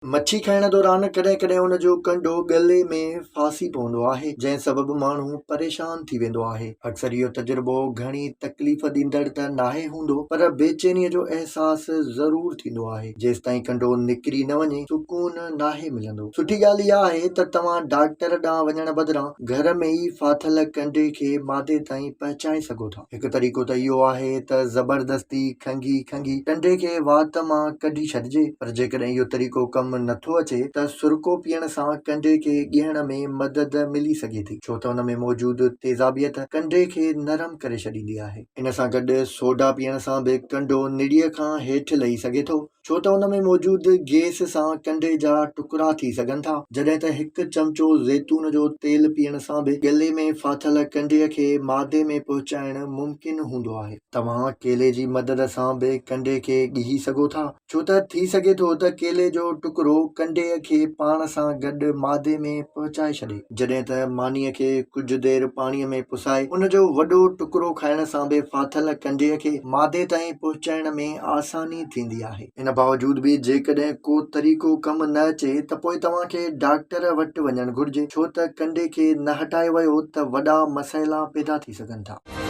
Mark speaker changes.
Speaker 1: मच्छी खाइण दौरान कॾहिं कॾहिं उन जो कंडो गले में फासी पवंदो आहे, जंहिं सबबु माण्हू परेशान थी वेंदो आहे। अक्सर इहो तजुर्बो घणी तकलीफ़ ॾींदड़ त नाहे हूंदो, पर बेचैनीअ जो अहसास ज़रूर थींदो आहे। जेसि ताईं कंडो निकिरी न वञे, सुकून नाहे मिलंदो। सुठी ॻाल्हि इहा आहे त तव्हां डॉक्टर ॾांहुं वञण बदिरां घर में ई फाथल कंडे खे मादे ताईं पहुचाए सघो था। हिकु तरीक़ो त इहो आहे त ज़बरदस्ती खंघी कंडे खे वात मां कढी छॾिजे, पर जेकॾहिं इहो तरीक़ो कमु नथो अचे त सुरको पीअण सां कंडे खे ॻिहण में मदद मिली सघे थी, छो त उन में मौजूदु तेज़ाबियत कंडे खे नरम करे छॾींदी आहे। इन सां गॾु सोडा पीअण सां बि कंडो निड़ीअ खां हेठि लही सघे थो, छो त उन में मौजूदु गैस सां कंडे जा टुकड़ा थी सघनि था। जॾहिं त हिकु चमचो ज़ैतून जो तेल पीअण सां बि गले में फाथल कंडे खे मादे में पहुचाइण मुमकिन हूंदो आहे। तव्हां केले जी मदद सां बि कंडे खे ॻिही सघो था, छो त थी सघे थो त केले जो टुकड़ो कंडे खे पाण सां गॾु मादे में पहुचाए छॾे। जॾहिं त मानीअ खे कुझु देरि पाणीअ में पुसाए उन जो वॾो टुकड़ो खाइण सां बि फाथल कंडे खे मादे ताईं पहुचाइण में आसानी थींदी आहे। इन बावजूद बि जेकॾहिं को तरीक़ो कमु न अचे त पोइ तव्हांखे डॉक्टर वटि वञणु घुर्जे, छो त कंडे खे न हटाए वियो त वॾा मसइला पैदा थी सघनि था।